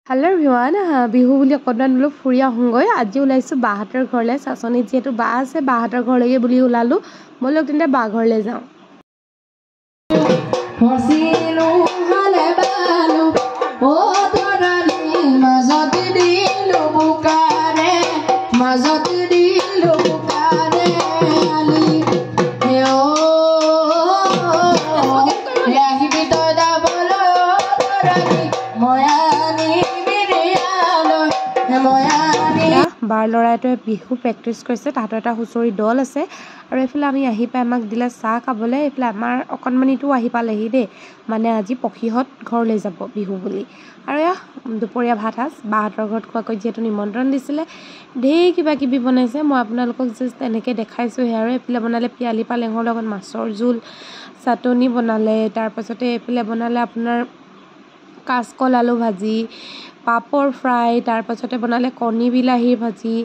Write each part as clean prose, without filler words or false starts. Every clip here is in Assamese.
Hello everyone, বিহু বুলি অকণমান বোলো ফুৰি আহোঁগৈ আজি ওলাইছোঁ বাহঁতৰ ঘৰলৈ চাচনিত যিহেতু বা আছে বাহঁতৰ ঘৰলৈকে বুলি ওলালোঁ ব'লক তেন্তে বা ঘৰলৈ যাওঁ বাৰ ল'ৰাটোৱে বিহু প্ৰেক্টিছ কৰিছে তাহাঁতৰ এটা হুঁচৰি দল আছে আৰু এইফালে আমি আহি পাই আমাক দিলে চাহ খাবলৈ এইফালে আমাৰ অকণমানিটোও আহি পালেহি দেই মানে আজি পখীহঁত ঘৰলৈ যাব বিহু বুলি আৰু এয়া দুপৰীয়া ভাত সাজ বাহঁতৰ ঘৰত খোৱাকৈ যিহেতু নিমন্ত্ৰণ দিছিলে ঢেৰ কিবা কিবি বনাইছে মই আপোনালোকক জাষ্ট এনেকৈ দেখাইছোঁহে আৰু এইফালে বনালে পিয়ালি পালেঙৰ লগত মাছৰ জোল চাটনি বনালে তাৰপাছতে এইফালে বনালে আপোনাৰ কাচকল আলু ভাজি পাপৰ ফ্ৰাই তাৰপাছতে বনালে কণী বিলাহীৰ ভাজি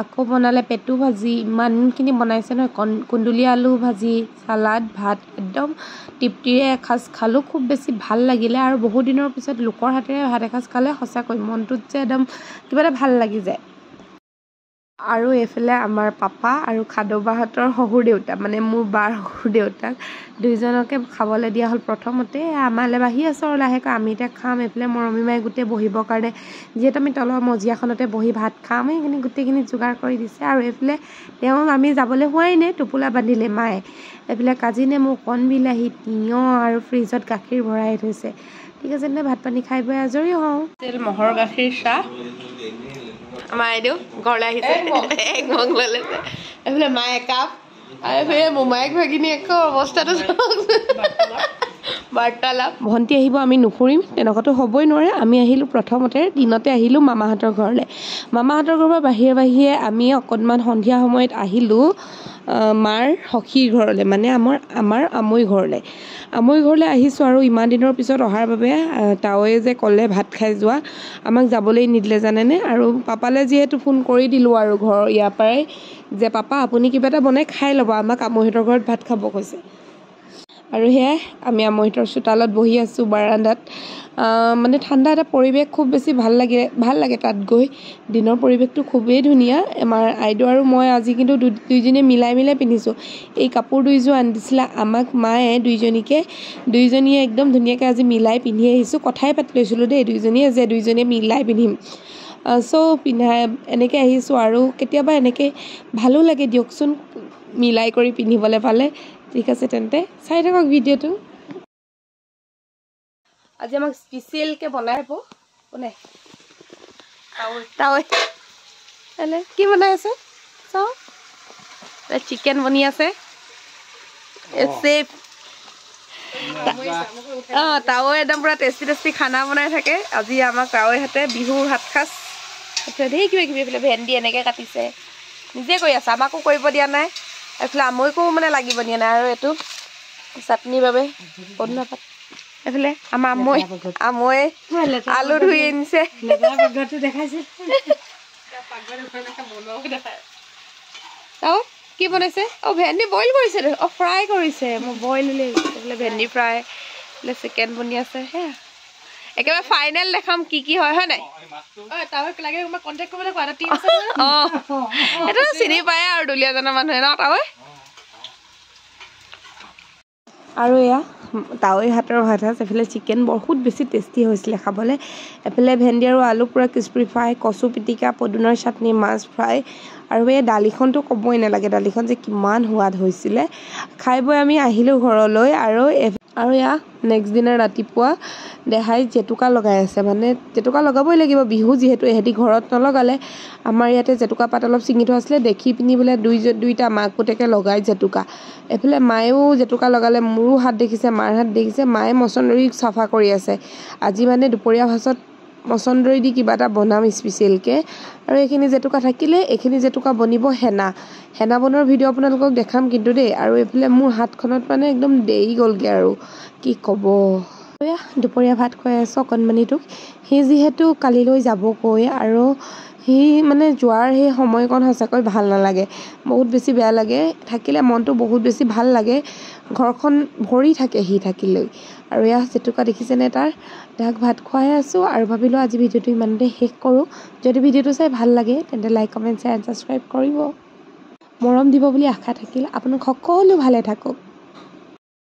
আকৌ বনালে পেটু ভাজি ইমানখিনি বনাইছে নহয় কুন্দুলি আলু ভাজি চালাড ভাত একদম তৃপ্তিৰে এসাঁজ খালোঁ খুব বেছি ভাল লাগিলে আৰু বহুত দিনৰ পিছত লোকৰ হাতেৰে ভাত এসাঁজ খালে সঁচাকৈ মনটোত যে একদম কিবা এটা ভাল লাগি যায় আৰু এইফালে আমাৰ পাপা আৰু খাদবাহঁতৰ শহুৰ দেউতা মানে মোৰ বাৰ শহুৰ দেউতাক দুইজনকে খাবলৈ দিয়া হ'ল প্ৰথমতে আমালৈ বাঢ়ি আছোঁ আৰু লাহেকৈ আমি এতিয়া খাম এইফালে মৰমী মায়ে গোটেই বহিবৰ কাৰণে যিহেতু আমি তলৰ মজিয়াখনতে বহি ভাত খাম সেইখিনি গোটেইখিনি যোগাৰ কৰি দিছে আৰু এইফালে আমি যাবলৈ হোৱাই নাই টোপোলা বান্ধিলে মায়ে এইফালে কাজি নেমু কণ বিলাহী তিয়ঁহ আৰু ফ্ৰিজত গাখীৰ ভৰাই থৈছে ঠিক আছে তেন্তে ভাত পানী খাই বৈ আজৰি হওঁ মহৰ গাখীৰ চাহ আমাৰ আইদেউ ঘৰলৈ আহিছে এক মগ ল'লে এইফালে মায়ে একাপ আৰু এইফালে মোমায়েক ভাগিনী একো অৱস্থাটো বাৰ্তালাপ ভণ্টি আহিব আমি নুফুৰিম তেনেকুৱাতো হ'বই নোৱাৰে আমি আহিলোঁ প্ৰথমতে দিনতে আহিলোঁ মামাহঁতৰ ঘৰলৈ মামাহঁতৰ ঘৰৰ পৰা বাহিৰে বাহিৰে আমি অকণমান সন্ধিয়া সময়ত আহিলোঁ মাৰ সখীৰ ঘৰলৈ মানে আমাৰ আমৈ ঘৰলৈ আহিছোঁ আৰু ইমান দিনৰ পিছত অহাৰ বাবে তাৱৈয়ে যে ক'লে ভাত খাই যোৱা আমাক যাবলৈ নিদিলে জানেনে আৰু পাপালৈ যিহেতু ফোন কৰি দিলোঁ আৰু ইয়াৰ পৰাই যে পাপা আপুনি কিবা এটা বনাই খাই ল'ব আমাক আমৈহঁতৰ ঘৰত ভাত খাব কৈছে আৰু সেয়াই আমি আমৈহঁতৰ চোতালত বহি আছোঁ বাৰান্দাত মানে ঠাণ্ডা এটা পৰিৱেশ খুব বেছি ভাল লাগে তাত গৈ দিনৰ পৰিৱেশটো খুবেই ধুনীয়া আমাৰ আইদেউ আৰু মই আজি কিন্তু দুইজনীয়ে মিলাই পিন্ধিছোঁ এই কাপোৰ দুইযোৰ আনি দিছিলে আমাক মায়ে দুইজনীয়ে একদম ধুনীয়াকৈ আজি মিলাই পিন্ধি আহিছোঁ কথাই পাতি লৈছিলোঁ দেই দুইজনীয়ে মিলাই পিন্ধিম পিন্ধাই এনেকৈ আহিছোঁ আৰু কেতিয়াবা এনেকৈ ভালো লাগে দিয়কচোন মিলাই কৰি পিন্ধিবলৈ পালে ঠিক আছে তেন্তে চাই থাকক ভিডিঅ'টো আজি আমাক স্পেচিয়েলকৈ বনাই হ'ব কোনে তাৱৈ কি বনাই আছে চাওঁ চিকেন বনি আছে তাৱৈ একদম পুৰা টেষ্টি খানা বনাই থাকে আজি আমাক তাৱৈহঁতে বিহুৰ ভাত সাজ ঢেৰ কিবা এইফালে ভেন্দি এনেকৈ কাটিছে নিজে কৰি আছে আমাকো কৰিব দিয়া নাই এইফালে আমৈকো মানে লাগিব দিয়া নাই আৰু এইটো চাটনিৰ বাবে পদিনা পাত এইফালে আমাৰ আমৈ আলু ধুই আনিছে কি বনাইছে ভেন্দি বইল কৰিছে ফ্ৰাই কৰিছে মই বইল এইফালে ভেন্দি ফ্ৰাই এইফালে চিকেন বনি আছে সেয়া একেবাৰে ফাইনেল দেখাম কি হয় নাই এইটো চিনি পায় আৰু দুলীয়াজনৰ মানুহে ন তাৱৈ আৰু এয়া তাৱৈ হাতৰ ভাত সাজ এইফালে চিকেন বহুত বেছি টেষ্টি হৈছিলে খাবলৈ এইফালে ভেন্দি আৰু আলু পূৰা ক্ৰিস্পি ফ্ৰাই কচু পিটিকা পদুনাৰ চাটনি মাছ ফ্ৰাই আৰু এই দালিখনটো ক'বই নালাগে দালিখন যে কিমান সোৱাদ হৈছিলে খাই বৈ আমি আহিলোঁ ঘৰলৈ আৰু এয়া নেক্সট দিনা ৰাতিপুৱা দেহাই জেতুকা লগাই আছে মানে জেতুকা লগাবই লাগিব বিহু যিহেতু এহেঁতি ঘৰত নলগালে আমাৰ ইয়াতে জেতুকা পাত অলপ ছিঙি থোৱা আছিলে দেখি পিনি বোলে দুইটা মাক পুতেকে লগাই জেতুকা এইফালে মায়েও জেতুকা লগালে মোৰো হাত দেখিছে মাৰ হাত দেখিছে মায়ে মছন্দৰী চাফা কৰি আছে আজি মানে দুপৰীয়া ভাতত মছন্দৰী দি কিবা এটা বনাম স্পেচিয়েলকৈ আৰু এইখিনি জেতুকা থাকিলে এইখিনি জেতুকা বনিব হেনা বনোৱাৰ ভিডিঅ' আপোনালোকক দেখাম কিন্তু দেই আৰু এইফালে মোৰ হাতখনত মানে একদম দেৰি গ'লগৈ আৰু কি ক'ব দুপৰীয়া ভাত খুৱাই আছোঁ অকণমানিটোক সি যিহেতু কালিলৈ যাবগৈ আৰু সি মানে যোৱাৰ সেই সময়কণ সঁচাকৈ ভাল নালাগে, বহুত বেছি বেয়া লাগে। থাকিলে মনটো বহুত বেছি ভাল লাগে, ঘৰখন ভৰি থাকে সি থাকিলেই। আৰু এয়া জেতুকা দেখিছেনে তাক ভাত খুৱাই আছোঁ আৰু ভাবিলোঁ আজি ভিডিঅ'টো ইমানতে শেষ কৰোঁ। যদি ভিডিঅ'টো চাই ভাল লাগে তেন্তে like comment share and subscribe কৰিব, মৰম দিব বুলি আশা থাকিল। আপোনালোক সকলো ভালে থাকক।